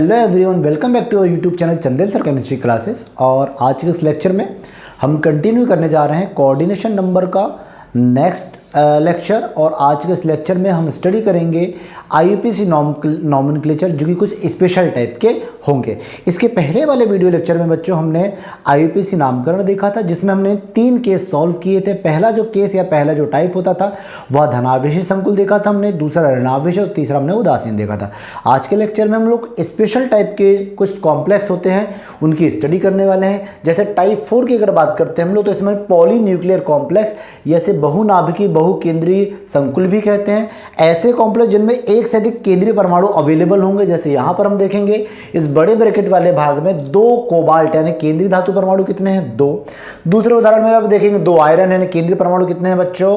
Hello everyone, welcome back to our YouTube channel Chandel sir chemistry classes. और आज के इस लेक्चर में हम कंटिन्यू करने जा रहे हैं कोऑर्डिनेशन नंबर का नेक्स्ट लेक्चर। और आज के इस लेक्चर में हम स्टडी करेंगे आईयूपीएसी नॉमेनक्लेचर, जो कि कुछ स्पेशल टाइप के होंगे। इसके पहले वाले वीडियो लेक्चर में बच्चों हमने आईयूपीएसी नामकरण देखा था, जिसमें हमने 3 केस सॉल्व किए थे। पहला जो केस या पहला जो टाइप होता था वह धनावेशी संकुल देखा था हमने, दूसरा ऋणावेशी और तीसरा हमने उदासीन देखा था। आज के लेक्चर में हम लोग स्पेशल टाइप के कुछ कॉम्प्लेक्स होते हैं उनकी स्टडी करने वाले हैं। जैसे टाइप 4 की अगर बात करते हैं हम लोग, तो इसमें पॉलीन्यूक्लियर कॉम्प्लेक्स, जैसे बहुनाभिकीय बहुकेंद्रीय संकुल भी कहते हैं। ऐसे कॉम्प्लेक्स जिनमें एक से अधिक केंद्रीय परमाणु अवेलेबल होंगे, जैसे यहां पर हम देखेंगे इस बड़े ब्रैकेट वाले भाग में 2 कोबाल्ट यानी केंद्रीय धातु परमाणु कितने हैं, 2। दूसरे उदाहरण में आप देखेंगे 2 आयरन यानी केंद्रीय परमाणु कितने हैं बच्चों,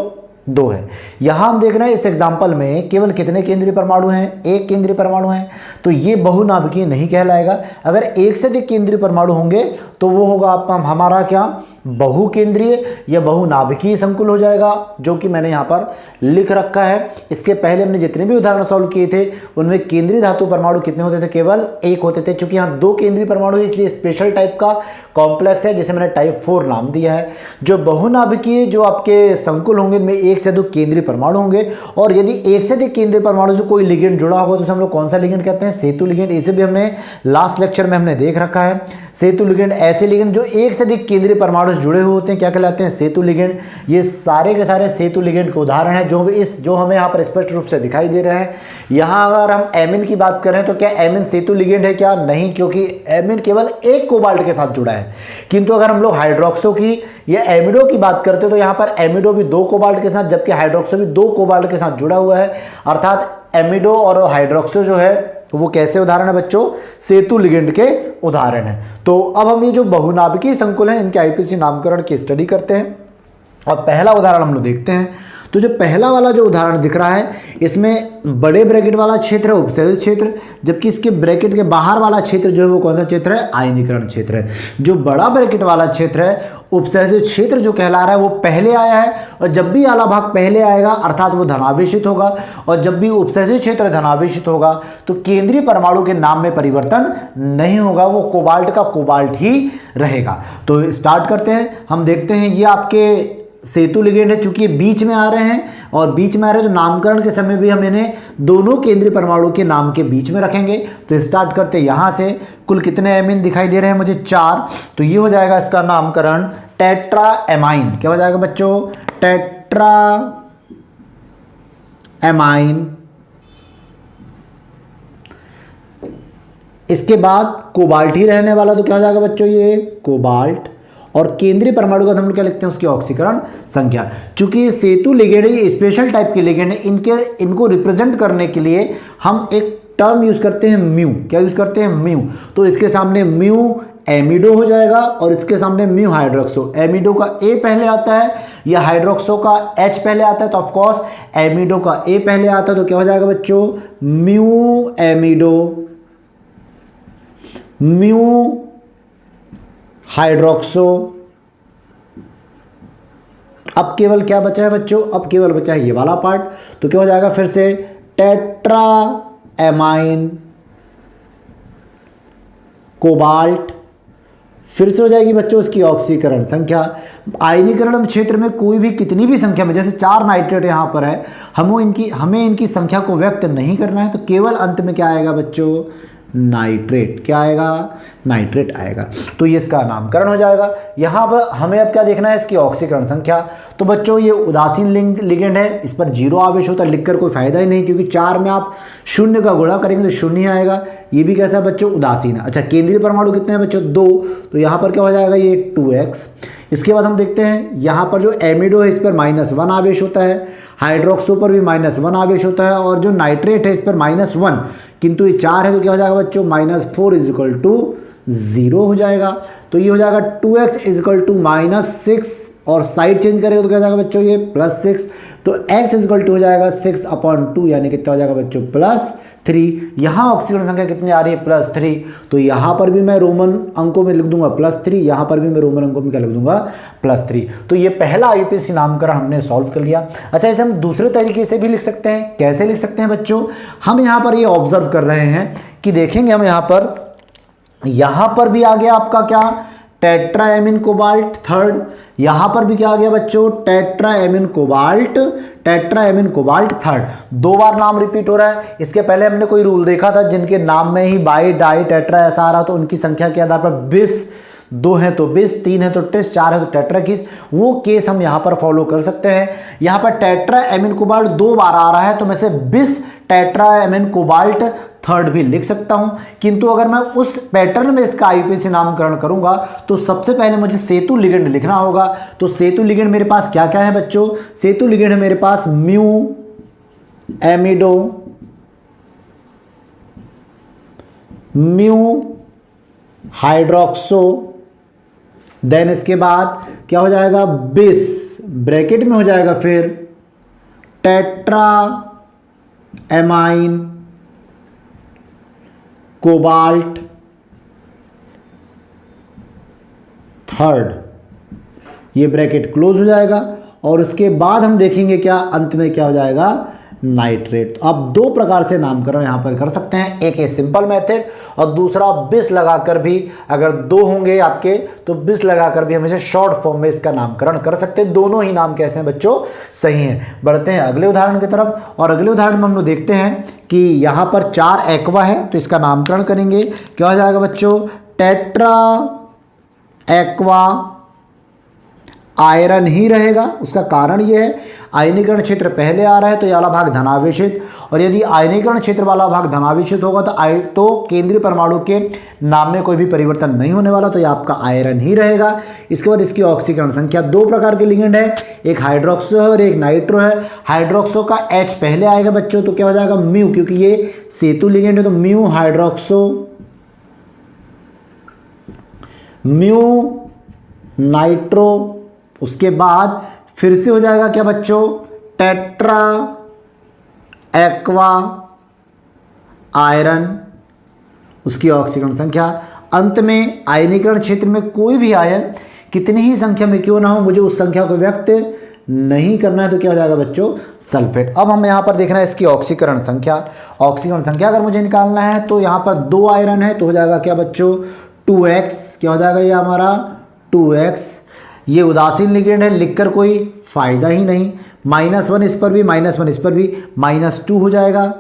2 है। यहां हम देख रहे हैं इस एग्जांपल में केवल कितने केंद्रीय परमाणु हैं, 1 केंद्रीय परमाणु है, तो ये बहुनाभिकीय नहीं कहलाएगा। अगर एक से अधिक केंद्रीय परमाणु होंगे तो वो होगा हमारा क्या, बहुकेंद्रीय या बहुनाभिकीय संकुल हो जाएगा, जो कि मैंने यहाँ पर लिख रखा है। इसके पहले हमने जितने भी उदाहरण सॉल्व किए थे उनमें केंद्रीय धातु परमाणु कितने होते थे, केवल 1 होते थे। चूंकि यहाँ 2 केंद्रीय परमाणु है, इसलिए स्पेशल टाइप का कॉम्प्लेक्स है जिसे मैंने टाइप 4 नाम दिया है। जो बहुनाभिकीय जो आपके संकुल होंगे इनमें 1 से अधिक केंद्रीय परमाणु होंगे, और यदि 1 से अधिक केंद्रीय परमाणु से कोई लिगेंड जुड़ा होगा तो उसे हम लोग कौन सा लिगेंड कहते हैं, सेतु लिगेंड। इसे भी हमने लास्ट लेक्चर में हमने देख रखा है। सेतु लिगेंड ऐसे लिगेंड जो 1 से अधिक केंद्रीय परमाणु से जुड़े हुए होते हैं, क्या कहलाते हैं, सेतु लिगेंड। ये सारे के सारे सेतु लिगेंड के उदाहरण हैं जो हमें यहाँ पर स्पष्ट रूप से दिखाई दे रहे हैं। यहाँ अगर हम एमिन की बात करें तो क्या एमिन सेतु लिगेंड है, क्या नहीं, क्योंकि एमिन केवल 1 कोबाल्ट के साथ जुड़ा है। किंतु अगर हम लोग हाइड्रोक्सो की या एमिडो की बात करते हैं तो यहाँ पर एमिडो भी 2 कोबाल्ट के साथ, जबकि हाइड्रोक्सो भी 2 कोबाल्ट के साथ जुड़ा हुआ है। अर्थात एमिडो और हाइड्रोक्सो जो है वो कैसे उदाहरण है बच्चों, सेतु लिगेंड के उदाहरण है। तो अब हम ये जो बहुनाभिकीय संकुल हैं इनके आईयूपीएसी नामकरण की स्टडी करते हैं। और पहला उदाहरण हम लोग देखते हैं। तो जो पहला वाला जो उदाहरण दिख रहा है इसमें बड़े ब्रैकेट वाला क्षेत्र है उपसर्जित क्षेत्र, जबकि इसके ब्रैकेट के बाहर वाला क्षेत्र जो है वो कौन सा क्षेत्र है, आयनीकरण क्षेत्र है। जो बड़ा ब्रैकेट वाला क्षेत्र है उपसर्जित क्षेत्र जो कहला रहा है वो पहले आया है, और जब भी आला भाग पहले आएगा अर्थात वो धनावेशित होगा, और जब भी उपसर्जित क्षेत्र धनावेशित होगा तो केंद्रीय परमाणु के नाम में परिवर्तन नहीं होगा, वो कोबाल्ट का कोबाल्ट ही रहेगा। तो स्टार्ट करते हैं। हम देखते हैं ये आपके सेतु लिगेंड है, चूंकि बीच में आ रहे हैं, और बीच में आ रहे हैं तो नामकरण के समय भी हम इन्हें दोनों केंद्रीय परमाणु के नाम के बीच में रखेंगे। तो स्टार्ट करते हैं यहाँ से। कुल कितने एमीन दिखाई दे रहे हैं मुझे, 4। तो ये हो जाएगा इसका नामकरण टेट्रा एमाइन। क्या हो जाएगा बच्चों, टेट्रा एमाइन। इसके बाद कोबाल्ट ही रहने वाला, तो क्या हो जाएगा बच्चों, ये कोबाल्ट। और केंद्रीय परमाणु का हम लोग क्या लिखते हैं, उसकी ऑक्सीकरण संख्या। चूंकि सेतु लिगेंड है, स्पेशल टाइप के लिगेंड है, इनको रिप्रेजेंट करने के लिए हम एक टर्म यूज करते हैं म्यू। क्या यूज करते हैं, म्यू। तो इसके सामने म्यू एमिडो हो जाएगा और इसके सामने म्यू हाइड्रोक्सो। एमिडो का ए पहले आता है या हाइड्रोक्सो का एच पहले आता है, तो ऑफकोर्स एमिडो का ए पहले आता है। तो क्या हो जाएगा बच्चों, म्यू एमिडो, म्यू हाइड्रोक्सो। अब केवल क्या बचा है बच्चों, अब केवल बचा है ये वाला पार्ट। तो क्या हो जाएगा फिर से, टेट्रा एमाइन कोबाल्ट। फिर से हो जाएगी बच्चों उसकी ऑक्सीकरण संख्या। आयनीकरण क्षेत्र में कोई भी कितनी भी संख्या में, जैसे 4 नाइट्रेट यहां पर है, हमें इनकी संख्या को व्यक्त नहीं करना है, तो केवल अंत में क्या आएगा बच्चों, नाइट्रेट। क्या आएगा, नाइट्रेट आएगा। तो ये इसका नामकरण हो जाएगा। यहाँ पर हमें अब क्या देखना है, इसकी ऑक्सीकरण संख्या। तो बच्चों ये उदासीन लिगेंड है, इस पर 0 आवेश होता है, लिखकर कोई फायदा ही नहीं, क्योंकि 4 में आप 0 का गुणा करेंगे तो 0 आएगा। ये भी कैसा है बच्चों, उदासीन है। अच्छा, केंद्रीय परमाणु कितने हैं बच्चों, 2। तो यहाँ पर क्या हो जाएगा, ये 2x। इसके बाद हम देखते हैं यहाँ पर जो एमिडो है इस पर -1 आवेश होता है, हाइड्रोक्सो पर भी -1 आवेश होता है, और जो नाइट्रेट है इस पर -1, किंतु ये 4 है तो क्या हो जाएगा बच्चों, -4 = 0 हो जाएगा। तो ये हो जाएगा 2x = -6, और साइड चेंज करेगा तो क्या हो जाएगा बच्चों, ये +6। तो x हो जाएगा 6/2, यानी कितना हो जाएगा बच्चों, 3, यहाँ ऑक्सीकरण संख्या कितनी आ रही है +3, तो यहाँ पर भी मैं रोमन अंकों में लिख दूंगा +3, यहाँ पर भी मैं रोमन अंकों में क्या लिख दूंगा +3। तो ये पहला आईयूपीएसी नामकरण हमने सॉल्व कर लिया। अच्छा, इसे हम दूसरे तरीके से भी लिख सकते हैं। कैसे लिख सकते हैं बच्चों? हम यहाँ पर ये ऑब्जर्व कर रहे हैं कि देखेंगे हम यहाँ पर भी आ गया आपका क्या, टेट्राएमिन कोबाल्ट थर्ड, यहां पर भी क्या आ गया बच्चों, टेट्राएमिन कोबाल्ट थर्ड। 2 बार नाम रिपीट हो रहा है। इसके पहले हमने कोई रूल देखा था जिनके नाम में ही बाई डाई टेट्रा ऐसा आ रहा, तो उनकी संख्या के आधार पर 20, 2 है तो 20, 3 है तो टेस्ट, 4 है तो टेट्राकिस, वो केस हम यहां पर फॉलो कर सकते हैं। यहां पर टेट्राएमिन कोबाल्ट 2 बार आ रहा है तो मैं से 20 टेट्राएमिन कोबाल्ट थर्ड भी लिख सकता हूं। किंतु अगर मैं उस पैटर्न में इसका आईयूपीएसी नामकरण करूंगा तो सबसे पहले मुझे सेतु लिगेंड लिखना होगा। तो सेतु लिगेंड मेरे पास क्या क्या है बच्चों? सेतु लिगेंड है मेरे पास म्यू एमिडो, म्यू हाइड्रोक्सो, देन इसके बाद क्या हो जाएगा, बिस ब्रैकेट में हो जाएगा फिर टेट्रा एमाइन कोबाल्ट थर्ड, ये ब्रैकेट क्लोज हो जाएगा। और उसके बाद हम देखेंगे क्या अंत में क्या हो जाएगा, नाइट्रेट। तो आप 2 प्रकार से नामकरण यहां पर कर सकते हैं, एक है सिंपल मेथड और दूसरा बिस लगाकर भी, अगर 2 होंगे आपके तो बिस लगाकर भी हमेशा शॉर्ट फॉर्म में इसका नामकरण कर सकते हैं। दोनों ही नाम कैसे हैं बच्चों, सही हैं। बढ़ते हैं अगले उदाहरण की तरफ, और अगले उदाहरण में हम लोग देखते हैं कि यहां पर 4 एक्वा है तो इसका नामकरण करेंगे। क्या हो जाएगा बच्चों, टेट्रा एक्वा आयरन ही रहेगा। उसका कारण यह है आयनीकरण क्षेत्र पहले आ रहा है तो यह वाला भाग धनावेशित, और यदि आयनीकरण क्षेत्र वाला भाग धनावेशित होगा तो केंद्रीय परमाणु के नाम में कोई भी परिवर्तन नहीं होने वाला, तो यह आपका आयरन ही रहेगा। इसके बाद इसकी ऑक्सीकरण संख्या 2 प्रकार के लिगेंड है, एक हाइड्रोक्सो है और एक नाइट्रो है। हाइड्रोक्सो का H पहले आएगा बच्चों तो क्या हो जाएगा म्यू, क्योंकि ये सेतु लिगेंड है तो म्यू हाइड्रोक्सो, म्यू नाइट्रो। उसके बाद फिर से हो जाएगा क्या बच्चों, टेट्रा एक्वा आयरन, उसकी ऑक्सीकरण संख्या। अंत में आयनीकरण क्षेत्र में कोई भी आयन कितनी ही संख्या में क्यों ना हो, मुझे उस संख्या को व्यक्त नहीं करना है तो क्या हो जाएगा बच्चों, सल्फेट। अब हम यहां पर देखना है इसकी ऑक्सीकरण संख्या। ऑक्सीकरण संख्या अगर मुझे निकालना है तो यहां पर 2 आयरन है तो हो जाएगा क्या बच्चों, 2x। क्या हो जाएगा ये हमारा 2x। ये उदासीन लिगेंड है, लिखकर कोई फायदा ही नहीं। -1 इस पर भी, -1 इस पर भी, -2 हो जाएगा।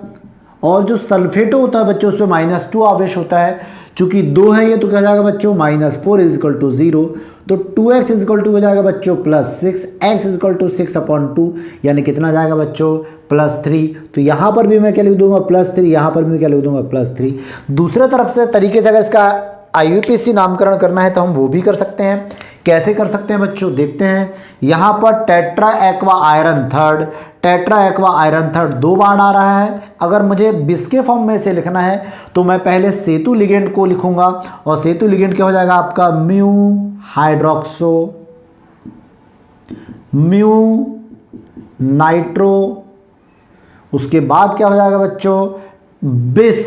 और जो सल्फेटो होता है बच्चों उस पर -2 आवेश होता है, चूंकि 2 है ये तो क्या हो जाएगा बच्चों, -4 = 0। तो 2x हो जाएगा बच्चों +6, x = 6/2, यानी कितना जाएगा बच्चों, +3। तो यहाँ पर भी मैं क्या लिख दूंगा +3, यहाँ पर भी मैं क्या लिख दूंगा +3। दूसरे तरफ से तरीके से अगर इसका आईयूपीएसी नामकरण करना है तो हम वो भी कर सकते हैं। कैसे कर सकते हैं बच्चों, देखते हैं। यहाँ पर tetra aqua iron third, tetra aqua iron third 2 बार आ रहा है। अगर मुझे बिस के फॉर्म में से लिखना है तो मैं पहले सेतु लिगेंड को लिखूंगा, और सेतु लिगेंड क्या हो जाएगा आपका, म्यू हाइड्रोक्सो, म्यू नाइट्रो। उसके बाद क्या हो जाएगा बच्चों, बिस,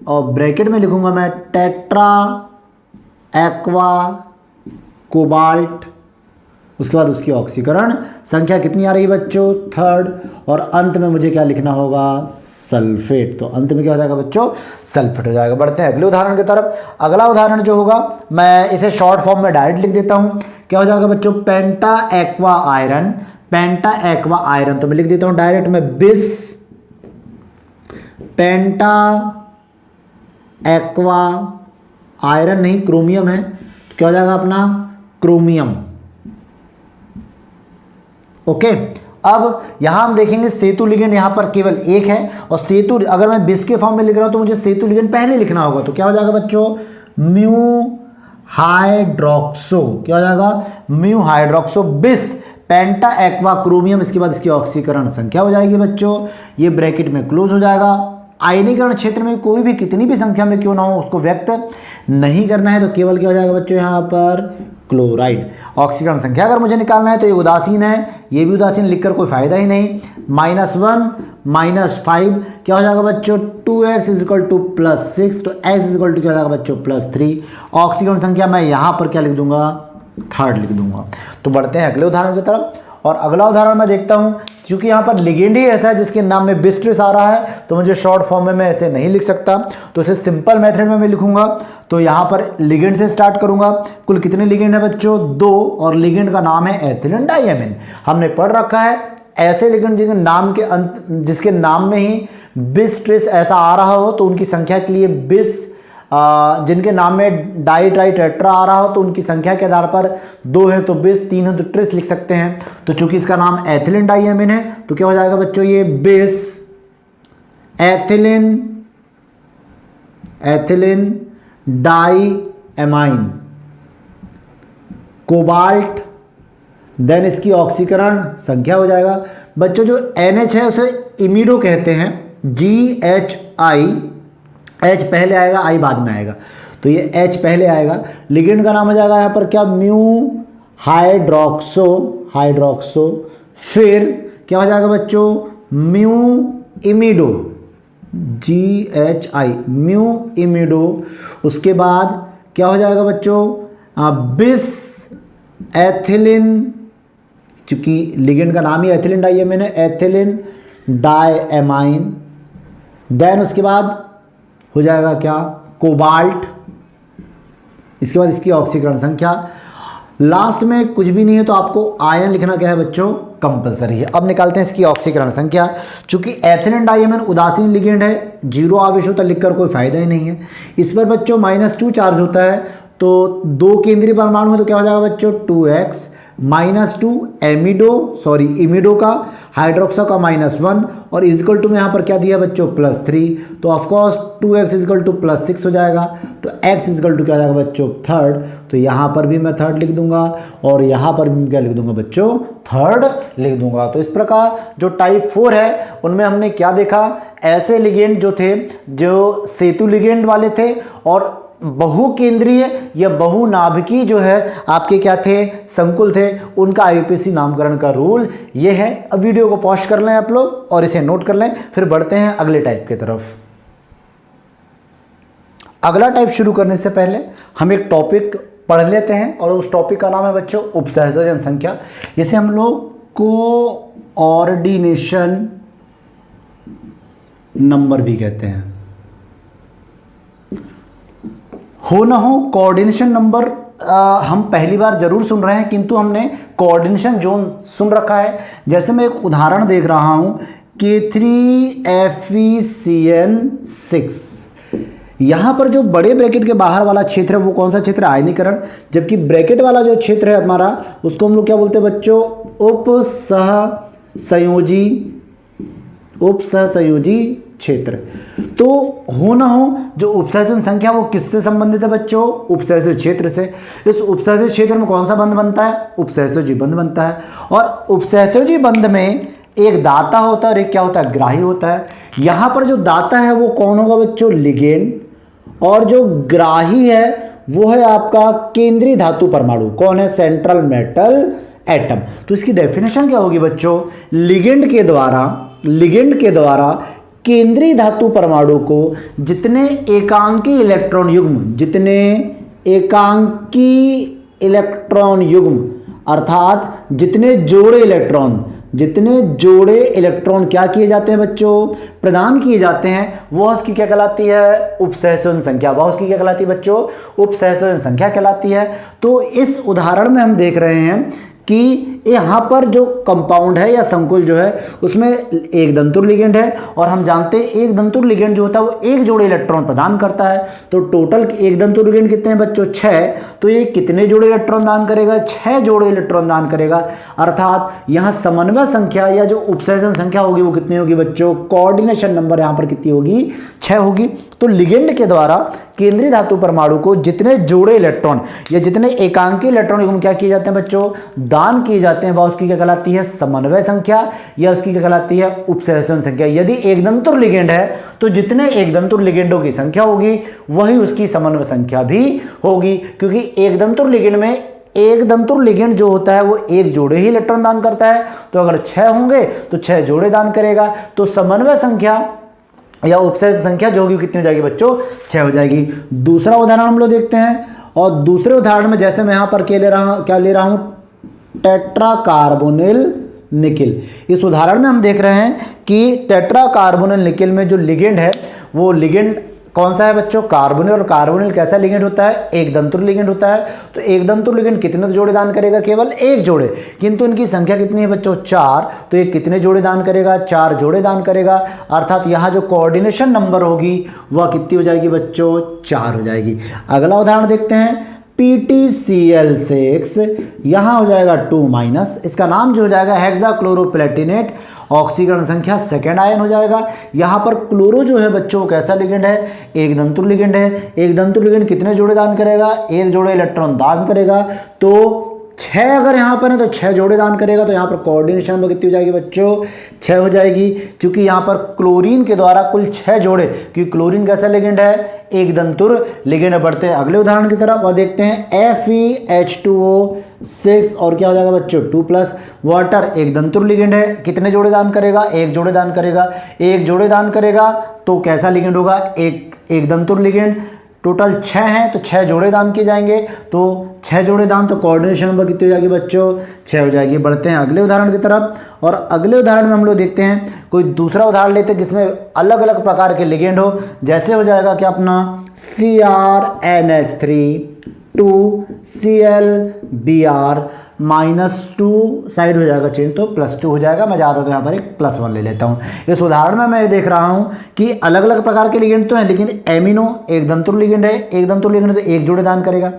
और ब्रैकेट में लिखूंगा मैं टेट्रा एक्वा कोबाल्ट। उसके बाद उसकी ऑक्सीकरण संख्या कितनी आ रही है बच्चों, थर्ड। और अंत में मुझे क्या लिखना होगा, सल्फेट। तो अंत में क्या हो जाएगा बच्चों, सल्फेट हो जाएगा। बढ़ते हैं अगले उदाहरण की तरफ। अगला उदाहरण जो होगा मैं इसे शॉर्ट फॉर्म में डायरेक्ट लिख देता हूं। क्या हो जाएगा बच्चों, पेंटा एक्वा आयरन, पेंटा एक्वा आयरन। तो मैं लिख देता हूं डायरेक्ट में बिस पेंटा एक्वा आयरन, नहीं क्रोमियम है, तो क्या हो जाएगा अपना क्रोमियम। ओके, अब यहां हम देखेंगे सेतु लिगेंड यहां पर केवल एक है, और सेतु अगर मैं बिस के फॉर्म में लिख रहा हूं तो मुझे सेतु लिगेंड पहले लिखना होगा। तो क्या हो जाएगा बच्चों, म्यू हाइड्रोक्सो। क्या हो जाएगा, म्यू हाइड्रोक्सो बिस पेंटा एक्वा क्रोमियम। इसके बाद इसकी ऑक्सीकरण संख्या हो जाएगी बच्चों, ये ब्रैकेट में क्लोज हो जाएगा। आयनीकरण क्षेत्र में कोई भी कितनी भी संख्या में क्यों ना हो उसको व्यक्त नहीं करना है, तो केवल क्या हो जाएगा बच्चों यहाँ पर क्लोराइड। ऑक्सीकरण संख्या अगर मुझे निकालना है तो ये उदासीन है, ये भी उदासीन, लिखकर कोई फायदा ही नहीं। -1 -5 क्या हो जाएगा बच्चों 2x = +6, तो x = क्या हो जाएगा बच्चों +3। ऑक्सीकरण संख्या मैं यहाँ पर क्या लिख दूंगा 3rd लिख दूंगा। तो बढ़ते हैं अगले उदाहरण की तरफ, और अगला उदाहरण मैं देखता हूँ, क्योंकि यहाँ पर लिगेंड ही ऐसा है जिसके नाम में बिस्ट्रिस आ रहा है, तो मुझे शॉर्ट फॉर्म में मैं ऐसे नहीं लिख सकता, तो इसे सिंपल मेथड में मैं लिखूंगा। तो यहाँ पर लिगेंड से स्टार्ट करूंगा। कुल कितने लिगेंड है बच्चों 2, और लिगेंड का नाम है एथिलीन डाइएमिन। हमने पढ़ रखा है ऐसे लिगेंड जिनके नाम के अंत, जिसके नाम में ही बिस्ट्रिस ऐसा आ रहा हो तो उनकी संख्या के लिए बिस, जिनके नाम में डाई ट्राई टेट्रा आ रहा हो तो उनकी संख्या के आधार पर 2 है तो बिस, 3 है तो ट्रिस लिख सकते हैं। तो चूंकि इसका नाम एथिलीन डाइएमिन है तो क्या हो जाएगा बच्चों ये बिस एथिलीन डाइएमाइन, कोबाल्ट, देन इसकी ऑक्सीकरण संख्या हो जाएगा बच्चों जो NH है उसे इमिडो कहते हैं, GHI, H पहले आएगा I बाद में आएगा, तो ये H पहले आएगा। लिगेंड का नाम हो जाएगा यहाँ पर क्या म्यू हाइड्रोक्सो, फिर क्या हो जाएगा बच्चों म्यू इमिडो GHI म्यू इमिडो, उसके बाद क्या हो जाएगा बच्चों बिस एथिलीन, चूंकि लिगेंड का नाम ही एथिलीन डाइएमिन है, एथिलीन डाइएमाइन, देन उसके बाद हो जाएगा क्या कोबाल्ट, इसके बाद इसकी ऑक्सीकरण संख्या, लास्ट में कुछ भी नहीं है तो आपको आयन लिखना क्या है बच्चों कंपलसरी है। अब निकालते हैं इसकी ऑक्सीकरण संख्या। चूंकि एथिलीन डाइएमिन उदासीन लिगेंड है, 0 आवेश होता लिखकर कोई फायदा ही नहीं है। इस पर बच्चों -2 चार्ज होता है, तो 2 केंद्रीय परमाणु है तो क्या हो जाएगा बच्चों 2x, -2 इमिडो का, हाइड्रोक्सा का -1, और इजिकल टू में यहाँ पर क्या दिया बच्चों +3, तो ऑफकोर्स 2x = +6 हो जाएगा, तो x = क्या हो जाएगा बच्चों 3rd, तो यहाँ पर भी मैं 3rd लिख दूंगा और यहाँ पर भी क्या लिख दूंगा बच्चों 3rd लिख दूंगा। तो इस प्रकार जो टाइप 4 है उनमें हमने क्या देखा, ऐसे लिगेंड जो थे जो सेतु लिगेंड वाले थे और बहुकेंद्रीय या बहुनाभिकीय जो है आपके क्या थे संकुल थे, उनका IUPAC नामकरण का रूल ये है। अब वीडियो को पॉज कर लें आप लोग और इसे नोट कर लें, फिर बढ़ते हैं अगले टाइप की तरफ। अगला टाइप शुरू करने से पहले हम एक टॉपिक पढ़ लेते हैं और उस टॉपिक का नाम है बच्चों उपसहसर्जन संख्या, जिसे हम लोग कोऑर्डिनेशन नंबर भी कहते हैं। हो ना हो कोऑर्डिनेशन नंबर हम पहली बार जरूर सुन रहे हैं, किंतु हमने कोऑर्डिनेशन जोन सुन रखा है। जैसे मैं एक उदाहरण देख रहा हूं K3FeCN6, यहां पर जो बड़े ब्रैकेट के बाहर वाला क्षेत्र है वो कौन सा क्षेत्र है आयनीकरण, जबकि ब्रैकेट वाला जो क्षेत्र है हमारा उसको हम लोग क्या बोलते हैं बच्चों उपसहसंयोजी क्षेत्र। तो हो ना हो जो उपसहसर्जन संख्या वो किससे संबंधित है बच्चों उपसहसर्जी क्षेत्र से। इस उपसहसर्जी क्षेत्र में कौन सा बंध बनता है उपसहसर्जी बंध बनता है, और उपसहसर्जी बंध में एक दाता होता है और एक क्या होता है ग्राही होता है। यहां पर जो दाता है वो कौन होगा बच्चों लिगेंड, और जो ग्राही है वो है आपका केंद्रीय धातु परमाणु, कौन है सेंट्रल मेटल एटम। तो इसकी डेफिनेशन क्या होगी बच्चों, लिगेंड के द्वारा केंद्रीय धातु परमाणु को जितने एकांकी इलेक्ट्रॉन युग्म अर्थात जितने जोड़े इलेक्ट्रॉन क्या किए जाते हैं बच्चों प्रदान किए जाते हैं, वह उसकी क्या कहलाती है उपसहसर्जन संख्या। वह उसकी क्या कहलाती है बच्चों उपसहसर्जन संख्या कहलाती है। तो इस उदाहरण में हम देख रहे हैं कि यहाँ पर जो कंपाउंड है या संकुल जो है उसमें एक दंतुर लिगेंड है, और हम जानते हैं एक दंतुर लिगेंड जो होता है वो एक जोड़े इलेक्ट्रॉन प्रदान करता है। तो टोटल एक दंतुर लिगेंड कितने हैं बच्चों 6, तो ये कितने जोड़े इलेक्ट्रॉन दान करेगा 6 जोड़े इलेक्ट्रॉन दान करेगा। अर्थात यहाँ समन्वय संख्या या जो उपसहसर्जन संख्या होगी वो कितनी होगी बच्चों कोऑर्डिनेशन नंबर यहाँ पर कितनी होगी 6 होगी। तो लिगेंड के द्वारा केंद्रीय धातु परमाणु को जितने जोड़े इलेक्ट्रॉन या जितने एकांकी इलेक्ट्रॉन क्या किए जाते हैं बच्चों दान किए जाते हैं वह उसकी क्या कहलाती है, समन्वय संख्या, या उसकी क्या कहलाती है, उपसहसंयोजन संख्या। यदि एकदंतुर लिगेंड है तो जितने एकदंतुर लिगेंडों की संख्या होगी वही उसकी समन्वय संख्या भी होगी, क्योंकि एकदंतुर लिगेंड में एक दंतुर लिगेंड जो होता है वो एक जोड़े ही इलेक्ट्रॉन दान करता है, तो अगर 6 होंगे तो 6 जोड़े दान करेगा, तो समन्वय संख्या या उपसहसंयोजन संख्या जो होगी कितनी हो जाएगी बच्चों, 6 हो जाएगी। दूसरा उदाहरण हम लोग देखते हैं, और दूसरे उदाहरण में जैसे मैं यहां पर क्या ले रहा हूं, टेट्रा कार्बोनिल निकिल। इस उदाहरण में हम देख रहे हैं कि टेट्रा कार्बोनिल निकिल में जो लिगेंड है वो लिगेंड कौन सा है बच्चों, कार्बोनिल। और कार्बोनिल कैसा लिगेंड होता है, एक दंतुर लिगेंड होता है। तो एक दंतुर लिगेंड कितने जोड़े दान करेगा, केवल एक जोड़े, किंतु इनकी संख्या कितनी है बच्चों, 4। तो ये कितने जोड़े दान करेगा, 4 जोड़े दान करेगा, अर्थात यहाँ जो कोऑर्डिनेशन नंबर होगी वह कितनी हो जाएगी बच्चों, 4 हो जाएगी। अगला उदाहरण देखते हैं, PtCl6, यहाँ हो जाएगा 2-, इसका नाम जो हो जाएगा हेक्साक्लोरोप्लेटिनेट, ऑक्सीकरण संख्या सेकेंड आयन हो जाएगा। यहाँ पर क्लोरो जो है बच्चों कैसा लिगेंड है, एक दंतुर लिगेंड है। एक दंतुर लिगेंड कितने जोड़े दान करेगा, एक जोड़े इलेक्ट्रॉन दान करेगा। तो 6 अगर यहाँ पर है तो 6 जोड़े दान करेगा, तो यहाँ पर कोऑर्डिनेशन नंबर कितनी हो जाएगी बच्चों, 6 हो जाएगी, क्योंकि यहाँ पर क्लोरीन के द्वारा कुल 6 जोड़े, क्योंकि क्लोरीन कैसा लिगेंड है, एक दंतुर लिगेंड। बढ़ते हैं अगले उदाहरण की तरफ और देखते हैं FeH2O6, और क्या हो जाएगा बच्चों, 2+। वाटर एक दंतुर लिगेंड है, कितने जोड़े दान करेगा, एक जोड़े दान करेगा। एक जोड़े दान करेगा तो कैसा लिगेंड होगा, एक दंतुर लिगेंड। टोटल 6 हैं तो 6 जोड़े दान किए जाएंगे, तो 6 जोड़े दान, तो कोऑर्डिनेशन नंबर कितनी हो जाएगी बच्चों, 6 हो जाएगी। बढ़ते हैं अगले उदाहरण की तरफ, और अगले उदाहरण में हम लोग देखते हैं कोई दूसरा उदाहरण लेते हैं जिसमें अलग अलग प्रकार के लिगेंड हो। जैसे हो जाएगा कि अपना CrNH3 2ClBr -2 साइड हो जाएगा चेंज, तो +2 हो जाएगा। मैं ज़्यादा तो यहाँ पर एक +1 ले लेता हूँ। इस उदाहरण में मैं देख रहा हूँ कि अलग अलग प्रकार के लिगेंड तो हैं, लेकिन एमिनो एक दंतुर लिगेंड है। एक दंतुर लिगेंड तो एक जोड़े दान करेगा।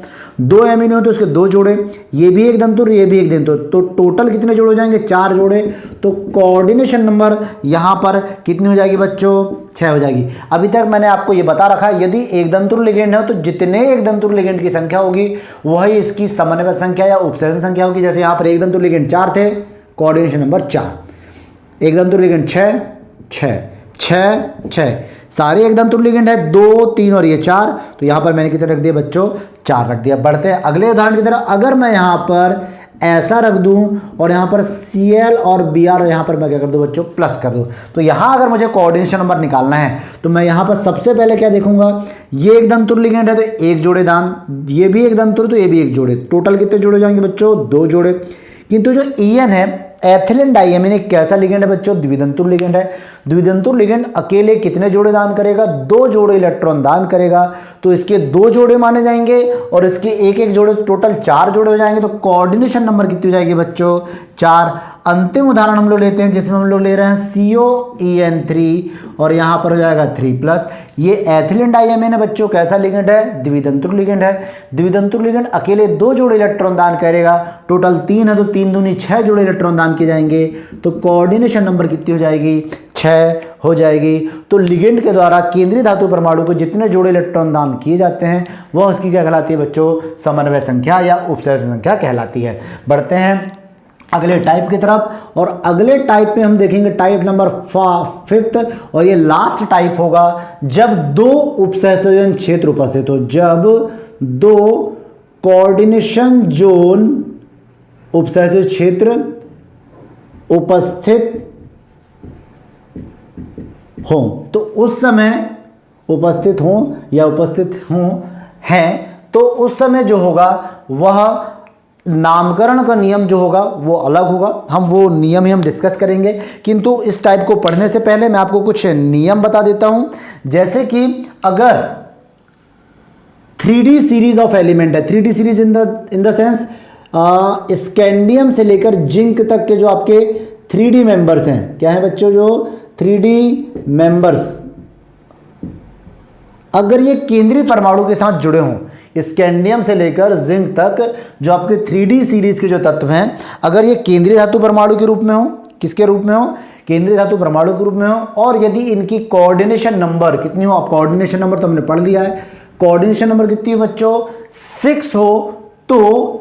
2 एमिनो है तो उसके 2 जोड़े, ये भी एक दंतुर, ये भी एक दंतुर, तो टोटल कितने जोड़े हो जाएंगे, 4 जोड़े। तो कोऑर्डिनेशन नंबर यहाँ पर कितनी हो जाएगी बच्चों, 6 हो जाएगी। अभी तक मैंने आपको ये बता रखा है, यदि एक दंतुर लिगेंड है तो जितने एक दंतुर लिगेंड की संख्या होगी वही इसकी समन्वय संख्या या उपसहसंयोजन संख्या होगी। जैसे यहाँ पर एक दंतुर लिगेंड 4 थे, कोऑर्डिनेशन नंबर 4। एक दंतुर लिगेंड 6 सारे एक दंतुर लिगेंड है, 2 3 और ये 4, तो यहाँ पर मैंने कितने रख दिए बच्चों, 4 रख दिया। बढ़ते हैं अगले उदाहरण की तरह। अगर मैं यहाँ पर ऐसा रख दूं और यहाँ पर Cl और Br, यहाँ पर मैं क्या कर दूं बच्चों, प्लस कर दूं, तो यहाँ अगर मुझे कोऑर्डिनेशन नंबर निकालना है तो मैं यहाँ पर सबसे पहले क्या देखूंगा, ये एक दंतुर लिगेंड है तो एक जोड़े दान, ये भी एक दंतुर तो ये भी एक जोड़े, टोटल कितने जोड़े हो जाएंगे बच्चों, 2 जोड़े। किंतु जो EN है, एथिलीन डाइएमिन, एक कैसा लिगेंड है बच्चों, द्विदंतुर लिगेंड है। द्विदंतुर लिगेंड अकेले कितने जोड़े दान करेगा, 2 जोड़े इलेक्ट्रॉन दान करेगा, तो इसके 2 जोड़े माने जाएंगे और इसके एक जोड़े, टोटल 4 जोड़े हो जाएंगे। तो कोऑर्डिनेशन नंबर कितनी हो जाएगी बच्चों, 4। अंतिम उदाहरण हम लोग लेते हैं जिसमें हम लोग ले रहे हैं COEN3 और यहाँ पर हो जाएगा 3+। ये एथिलीन डाइएमिन है बच्चों, कैसा लिगेंड है, द्विदंतुर लिगेंड है। द्विदंतुर लिगेंड अकेले 2 जोड़े इलेक्ट्रॉन दान करेगा, टोटल 3 है तो 3 दूनी 6 जोड़े इलेक्ट्रॉन दान किए जाएंगे। तो कोऑर्डिनेशन नंबर कितनी हो जाएगी, 6 हो जाएगी। तो लिगेंड के द्वारा केंद्रीय धातु परमाणु को जितने जोड़े इलेक्ट्रॉन दान किए जाते हैं वह उसकी क्या कहलाती है बच्चों, समन्वय संख्या या उपसहसंयोजन संख्या कहलाती है। बढ़ते हैं अगले टाइप की तरफ, और अगले टाइप में हम देखेंगे टाइप नंबर 5, और ये लास्ट टाइप होगा जब 2 उपसहसंयोजन क्षेत्र उपस्थित हो। जब 2 कोऑर्डिनेशन जोन उपसहसंयोजन क्षेत्र उपस्थित हो, तो उस समय उपस्थित हो या उपस्थित हो हैं, तो उस समय जो होगा वह नामकरण का नियम जो होगा वो अलग होगा। हम वो नियम ही हम डिस्कस करेंगे, किंतु इस टाइप को पढ़ने से पहले मैं आपको कुछ नियम बता देता हूं। जैसे कि अगर 3D सीरीज ऑफ एलिमेंट है, 3D series in the sense scandium से लेकर जिंक तक के जो आपके 3D मेंबर्स हैं, क्या है बच्चों, जो 3D मेंबर्स, अगर ये केंद्रीय परमाणु के साथ जुड़े हों, स्कैंडियम से लेकर जिंक तक जो आपके 3D सीरीज के जो तत्व हैं, अगर ये केंद्रीय धातु परमाणु के रूप में हो, किसके रूप में हो, केंद्रीय धातु परमाणु के रूप में हो, और यदि इनकी कोऑर्डिनेशन नंबर कितनी हो, आप कोऑर्डिनेशन नंबर तो हमने पढ़ लिया है, कोऑर्डिनेशन नंबर कितनी है बच्चों, 6 हो, तो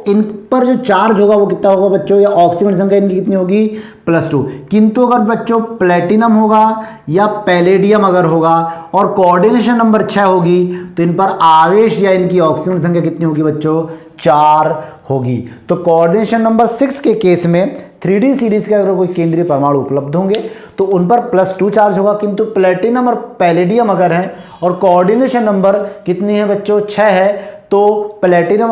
इन पर जो चार्ज होगा वो कितना होगा बच्चों, या ऑक्सीजन संख्या इनकी कितनी होगी, +2। किंतु अगर बच्चों प्लेटिनम होगा या पैलेडियम अगर होगा और कोऑर्डिनेशन नंबर 6 होगी तो इन पर आवेश या इनकी ऑक्सीजन संख्या कितनी होगी बच्चों, 4 होगी। तो कोऑर्डिनेशन नंबर 6 के केस में 3D सीरीज के अगर कोई केंद्रीय परमाणु उपलब्ध होंगे तो उन पर +2 चार्ज होगा, किंतु प्लेटिनम और पैलेडियम अगर हैं और कोऑर्डिनेशन नंबर कितनी है बच्चों, 6 है, तो प्लेटिनम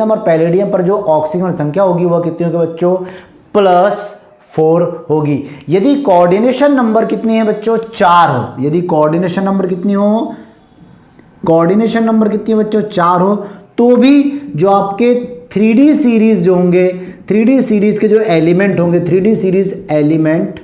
और पैलेडियम पर जो ऑक्सीजन संख्या होगी वह कितनी होगी बच्चों, +4 होगी। यदि कोऑर्डिनेशन नंबर कितनी है बच्चों, 4 हो, यदि कोऑर्डिनेशन नंबर कितनी हो, कोऑर्डिनेशन नंबर कितनी है बच्चों, 4 हो, तो भी जो आपके 3D सीरीज जो होंगे, 3D सीरीज के जो एलिमेंट होंगे, 3D सीरीज एलिमेंट,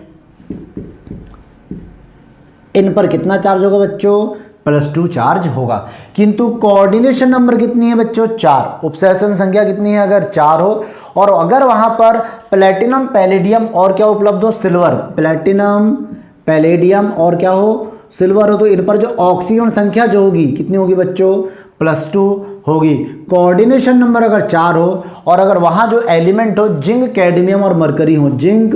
इन पर कितना चार्ज होगा बच्चों, +2 चार्ज होगा। किंतु कोऑर्डिनेशन नंबर कितनी है बच्चों, 4, उपसेशन संख्या कितनी है, अगर 4 हो और अगर वहां पर प्लेटिनम पैलेडियम और क्या उपलब्ध हो, सिल्वर, प्लेटिनम पैलेडियम और क्या हो, सिल्वर हो, तो इन पर जो ऑक्सीजन संख्या जो होगी कितनी होगी बच्चों, +2 होगी। कोऑर्डिनेशन नंबर अगर 4 हो और अगर वहां जो एलिमेंट हो जिंक, कैडमियम और मरकरी हो, जिंक,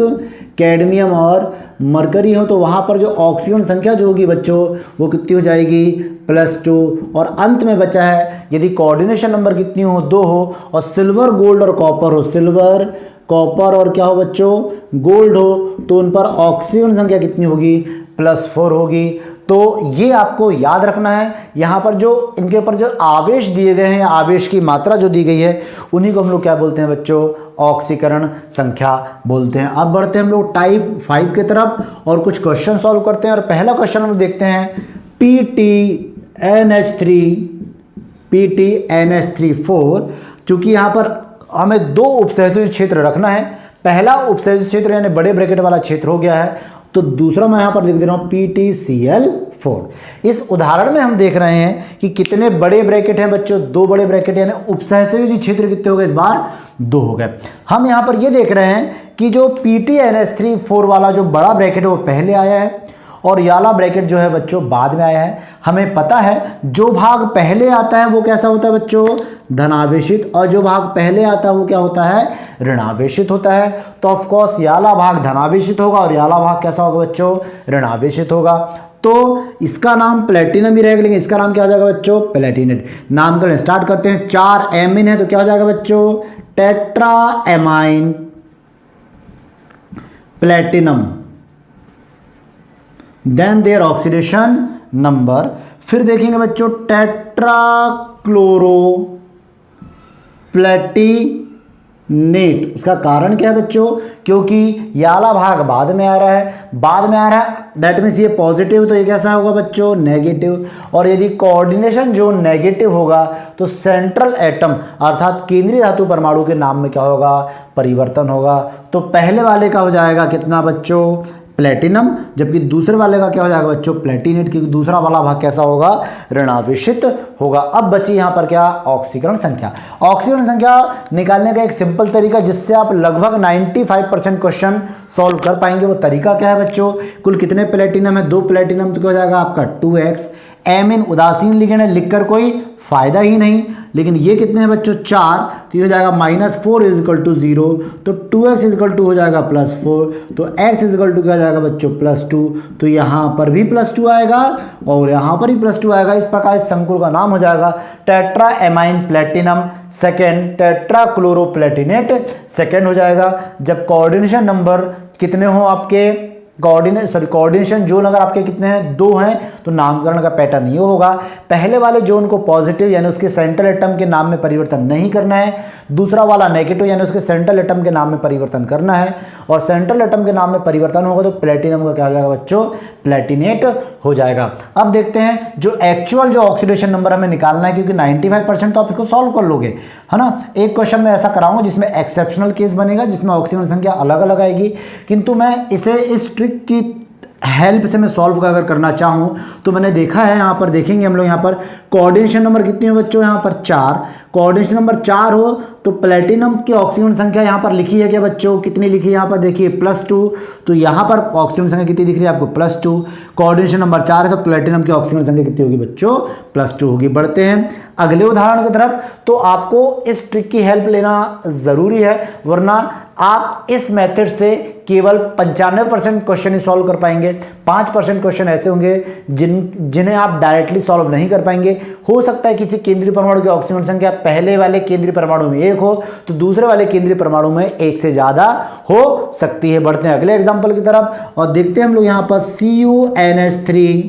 कैडमियम और मरकरी हो, तो वहां पर जो ऑक्सीजन संख्या जो होगी बच्चों वो कितनी हो जाएगी, +2। और अंत में बचा है यदि कोऑर्डिनेशन नंबर कितनी हो, 2 हो और सिल्वर, गोल्ड और कॉपर हो, सिल्वर, कॉपर और क्या हो बच्चों, गोल्ड हो, तो उन पर ऑक्सीजन संख्या कितनी होगी, +4 होगी। तो ये आपको याद रखना है। यहाँ पर जो इनके ऊपर जो आवेश दिए गए हैं, आवेश की मात्रा जो दी गई है, उन्हीं को हम लोग क्या बोलते हैं बच्चों, ऑक्सीकरण संख्या बोलते हैं। अब बढ़ते हैं हम लोग टाइप 5 की तरफ और कुछ क्वेश्चन सॉल्व करते हैं। और पहला क्वेश्चन हम लोग देखते हैं PTNH3 चूंकि यहाँ पर हमें 2 उपसहसुजी क्षेत्र रखना है। पहला उपसहसुजी क्षेत्र यानी बड़े ब्रैकेट वाला क्षेत्र हो गया है, तो दूसरा मैं यहां पर लिख दे रहा हूं PTCl4। इस उदाहरण में हम देख रहे हैं कि कितने बड़े ब्रैकेट हैं बच्चों, 2 बड़े ब्रैकेट, यानी उपसहसुजी क्षेत्र कितने हो गए, इस बार 2 हो गए। हम यहां पर ये देख रहे हैं कि जो PTNH3 वाला जो बड़ा ब्रैकेट है वो पहले आया है और ये वाला ब्रैकेट जो है बच्चों बाद में आया है। हमें पता है जो भाग पहले आता है वो कैसा होता है बच्चों, धनावेशित, और जो भाग पहले आता है वो क्या होता है, ऋणावेशित होता है। तो ऑफ कोर्स ये वाला भाग धनावेशित होगा और ये वाला भाग कैसा होगा बच्चों, ऋणावेशित होगा। तो इसका नाम प्लेटिनम ही रहेगा, लेकिन इसका नाम क्या हो जाएगा बच्चों, प्लेटिनेट। नामकरण स्टार्ट करते हैं। 4 एमीन है तो क्या हो जाएगा बच्चों, tetra amine platinum, then their oxidation number. फिर देखेंगे बच्चों टेट्रा क्लोरो प्लेटिनेट। उसका कारण क्या है बच्चों, क्योंकि ये वाला भाग बाद में आ रहा है, दैट मीन्स ये पॉजिटिव, तो ये कैसा होगा बच्चों, नेगेटिव। और यदि कोऑर्डिनेशन जो नेगेटिव होगा तो सेंट्रल एटम अर्थात केंद्रीय धातु परमाणु के नाम में क्या होगा, परिवर्तन होगा। तो पहले वाले का हो जाएगा कितना बच्चों, प्लेटिनम, जबकि दूसरे वाले का क्या हो जाएगा बच्चों, प्लेटिनेट, क्योंकि दूसरा वाला भाग कैसा होगा, ऋणावेशित होगा। अब बची यहां पर क्या, ऑक्सीकरण संख्या। ऑक्सीकरण संख्या निकालने का एक सिंपल तरीका जिससे आप लगभग 95% क्वेश्चन सॉल्व कर पाएंगे, वो तरीका क्या है बच्चों, कुल कितने प्लेटिनम है, 2 प्लेटिनम, तो क्या हो जाएगा आपका 2x। एमिन उदासीन लिगेंड है, लिखकर कोई फायदा ही नहीं, लेकिन ये कितने हैं बच्चों, 4, तो ये हो जाएगा -4 = 0, तो 2x = हो जाएगा +4, तो x = क्या जाएगा बच्चों, +2, तो यहाँ पर भी +2 आएगा और यहाँ पर भी +2 आएगा। इस प्रकार इस संकुल का नाम हो जाएगा tetra amine platinum second, tetra chloro Palatinate second हो जाएगा। जब कोऑर्डिनेशन नंबर कितने हो आपके, कोऑर्डिनेशन जोन अगर आपके कितने हैं, 2 हैं, तो नामकरण का पैटर्न ये होगा। पहले वाले जोन को पॉजिटिव यानी उसके सेंट्रल एटम के नाम में परिवर्तन नहीं करना है, दूसरा वाला नेगेटिव यानी उसके सेंट्रल एटम के नाम में परिवर्तन करना है, और सेंट्रल एटम के नाम में परिवर्तन होगा तो प्लेटिनम का क्या हो जाएगा बच्चों, प्लेटिनेट हो जाएगा। अब देखते हैं जो एक्चुअल जो ऑक्सीडेशन नंबर हमें निकालना है, क्योंकि 95% तो आप इसको सॉल्व कर लोगे, है ना। एक क्वेश्चन में ऐसा कराऊंगा जिसमें एक्सेप्शनल केस बनेगा, जिसमें ऑक्सीजन संख्या अलग अलग आएगी, किंतु मैं इसे इस ट्रिक की हेल्प से मैं सॉल्व अगर करना चाहूँ तो मैंने देखा है, यहाँ पर देखेंगे हम लोग, यहाँ पर कोऑर्डिनेशन नंबर कितनी हो बच्चों, यहाँ पर 4। कोऑर्डिनेशन नंबर 4 हो तो प्लेटिनम की ऑक्सीजन संख्या यहाँ पर लिखी है क्या बच्चों, कितनी लिखी है यहाँ पर देखिए +2। तो यहाँ पर ऑक्सीजन संख्या कितनी दिख रही है आपको, +2। कोऑर्डिनेशन नंबर 4 है तो प्लेटिनम की ऑक्सीजन संख्या कितनी होगी बच्चों, +2 होगी। बढ़ते हैं अगले उदाहरण की तरफ। तो आपको इस ट्रिक की हेल्प लेना ज़रूरी है, वरना आप इस मेथड से केवल 95% क्वेश्चन ही सॉल्व कर पाएंगे। 5% क्वेश्चन ऐसे होंगे जिन्हें आप डायरेक्टली सॉल्व नहीं कर पाएंगे। हो सकता है किसी केंद्रीय परमाणु की ऑक्सीजन संख्या पहले वाले केंद्रीय परमाणु में 1 हो तो दूसरे वाले केंद्रीय परमाणु में 1 से ज़्यादा हो सकती है। बढ़ते हैं अगले एग्जाम्पल की तरफ और देखते हैं हम लोग यहाँ पर CuNH3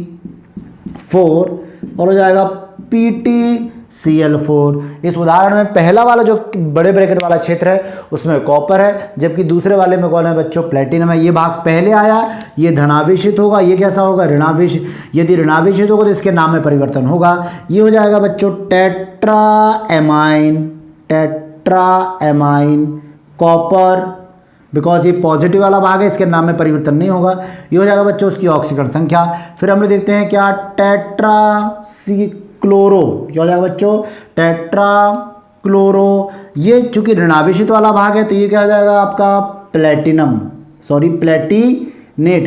4 और हो जाएगा PtCl4। इस उदाहरण में पहला वाला जो बड़े ब्रैकेट वाला क्षेत्र है उसमें कॉपर है, जबकि दूसरे वाले में कौन है बच्चों, प्लेटिनम है। ये भाग पहले आया, ये धनावेशित होगा, ये कैसा होगा, ऋणावेशित। यदि ऋणावेशित होगा तो इसके नाम में परिवर्तन होगा। ये हो जाएगा बच्चों टेट्राएमाइन कॉपर, बिकॉज ये पॉजिटिव वाला भाग है, इसके नाम में परिवर्तन नहीं होगा। ये हो जाएगा बच्चों उसकी ऑक्सीकरण संख्या। फिर हम लोग देखते हैं क्या, टेट्रासीक्लोरो, क्या हो जाएगा बच्चों, टेट्राक्लोरो। ये चूंकि ऋणावेशित वाला भाग है तो ये क्या हो जाएगा आपका, प्लेटिनेट,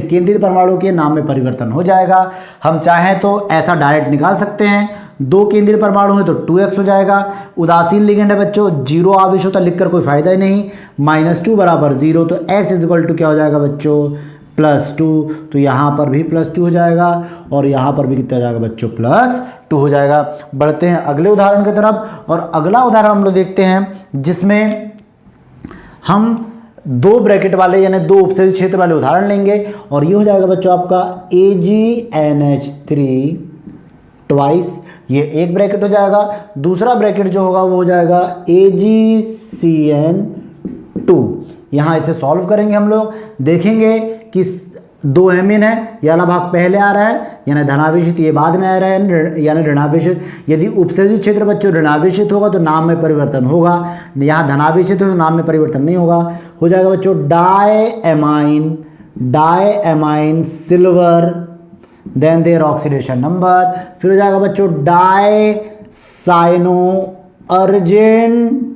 केंद्रीय परमाणु के नाम में परिवर्तन हो जाएगा। हम चाहें तो ऐसा डायरेक्ट निकाल सकते हैं, 2 केंद्रीय परमाणु है तो 2x हो जाएगा। उदासीन लिगेंड है बच्चों, 0 आवेश होता, लिखकर कोई फायदा ही नहीं। -2 = 0 तो x = क्या हो जाएगा बच्चों, +2। तो यहाँ पर भी +2 हो जाएगा और यहाँ पर भी कितना हो जाएगा बच्चों, +2 हो जाएगा। बढ़ते हैं अगले उदाहरण की तरफ और अगला उदाहरण हम लोग देखते हैं जिसमें हम 2 ब्रैकेट वाले यानी 2 उपसेचित क्षेत्र वाले उदाहरण लेंगे। और ये हो जाएगा बच्चों आपका AgNH3 ट्वाइस, ये एक ब्रैकेट हो जाएगा। दूसरा ब्रैकेट जो होगा वो हो जाएगा AgCN2। यहाँ इसे सॉल्व करेंगे हम लोग, देखेंगे कि 2 एमीन है, ये वाला भाग पहले आ रहा है यानी धनावेशित, ये बाद में आ रहा है यानी ऋणावेशित। यदि उपसेचित क्षेत्र बच्चों ऋणावेशित होगा तो नाम में परिवर्तन होगा, यहाँ धनावेशित हो तो नाम में परिवर्तन नहीं होगा। हो जाएगा बच्चों diammine silver, then their oxidation number. फिर हो जाएगा बच्चों डायसाइनो अर्जेंटेट,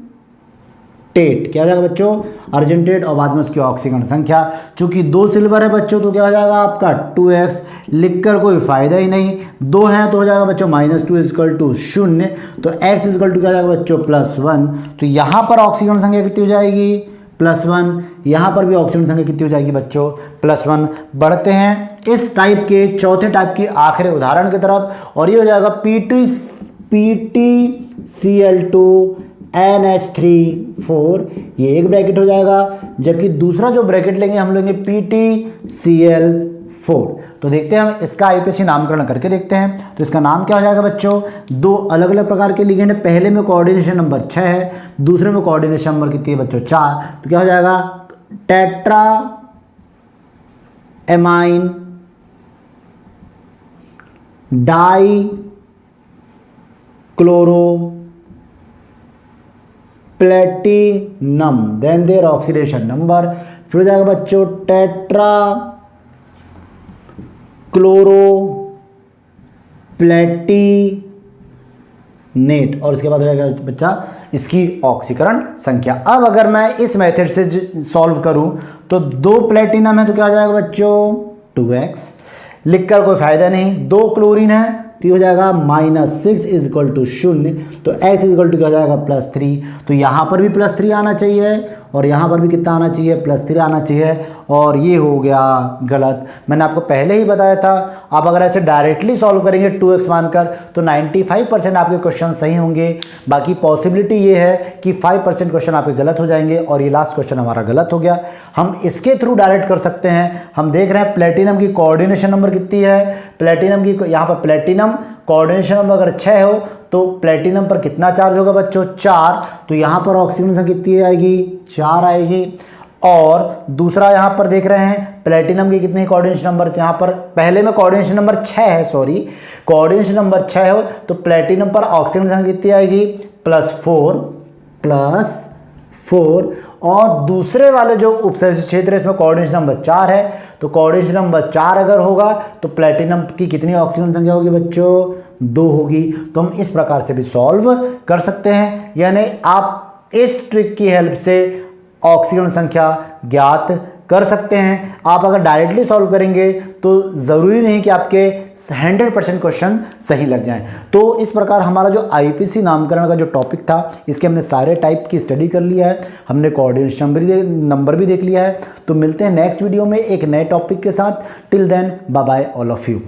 क्या हो जाएगा बच्चों, अर्जेंटेट, और बाद में उसकी ऑक्सीकरण संख्या। चूंकि 2 सिल्वर है बच्चों तो क्या हो जाएगा आपका 2x, लिखकर कोई फायदा ही नहीं। 2 है तो हो जाएगा बच्चों -2 = 0, तो x = क्या हो जाएगा बच्चों, +1। तो यहाँ पर ऑक्सीकरण संख्या कितनी हो जाएगी, +1। यहाँ पर भी ऑक्सीजन संख्या कितनी हो जाएगी बच्चों, +1। बढ़ते हैं इस टाइप के चौथे टाइप की आखिरी उदाहरण की तरफ और ये हो जाएगा PtCl2NH3 ये एक ब्रैकेट हो जाएगा, जबकि दूसरा जो ब्रैकेट लेंगे हम लेंगे PtCl4। तो देखते हैं हम इसका आईपीसी नामकरण करके देखते हैं। तो इसका नाम क्या हो जाएगा बच्चों, 2 अलग अलग प्रकार के लिगेंड है। पहले में कोऑर्डिनेशन नंबर 6 है, दूसरे में कोऑर्डिनेशन नंबर कितनी है बच्चों, 4। तो क्या हो जाएगा, tetraammine dichloro platinum, then their oxidation number. फिर हो जाएगा बच्चों टेट्राक्लोरो प्लेटिनेट और इसके बाद हो जाएगा बच्चा इसकी ऑक्सीकरण संख्या। अब अगर मैं इस मेथड से सॉल्व करूं तो 2 प्लेटिनम है तो क्या हो जाएगा बच्चों, 2x, लिखकर कोई फायदा नहीं। 2 क्लोरीन है तो ये हो जाएगा -6 = 0, तो x = क्या हो जाएगा, +3। तो यहाँ पर भी +3 आना चाहिए और यहाँ पर भी कितना आना चाहिए, +3 आना चाहिए, और ये हो गया गलत। मैंने आपको पहले ही बताया था, आप अगर ऐसे डायरेक्टली सॉल्व करेंगे 2x मानकर तो 95% आपके क्वेश्चन सही होंगे। बाकी पॉसिबिलिटी ये है कि 5% क्वेश्चन आपके गलत हो जाएंगे और ये लास्ट क्वेश्चन हमारा गलत हो गया। हम इसके थ्रू डायरेक्ट कर सकते हैं। हम देख रहे हैं प्लेटिनम की कोऑर्डिनेशन नंबर कितनी है, प्लेटिनम की, यहाँ पर प्लेटिनम कोऑर्डिनेशन नंबर अगर 6 हो तो प्लेटिनम पर कितना चार्ज होगा बच्चों, 4। तो यहाँ पर ऑक्सीजन संख्या कितनी आएगी, 4 आएगी। और दूसरा यहाँ पर देख रहे हैं प्लेटिनम की कितनी कोऑर्डिनेशन नंबर, यहाँ पर पहले में कोऑर्डिनेशन नंबर 6 है, सॉरी कोऑर्डिनेशन नंबर 6 हो तो प्लेटिनम पर ऑक्सीजन संख्या कितनी आएगी, +4 4 और दूसरे वाले जो उपसर्जित क्षेत्र है इसमें कोऑर्डिनेशन नंबर 4 है। तो कोऑर्डिनेशन नंबर 4 अगर होगा तो प्लेटिनम की कितनी ऑक्सीजन संख्या होगी बच्चों? 2 होगी। तो हम इस प्रकार से भी सॉल्व कर सकते हैं, यानी आप इस ट्रिक की हेल्प से ऑक्सीजन संख्या ज्ञात कर सकते हैं। आप अगर डायरेक्टली सॉल्व करेंगे तो ज़रूरी नहीं कि आपके 100% क्वेश्चन सही लग जाएं। तो इस प्रकार हमारा जो आईपीसी नामकरण का जो टॉपिक था इसके हमने सारे टाइप की स्टडी कर लिया है, हमने कोऑर्डिनेशन नंबर भी देख लिया है। तो मिलते हैं नेक्स्ट वीडियो में एक नए टॉपिक के साथ। Till then bye bye all of you.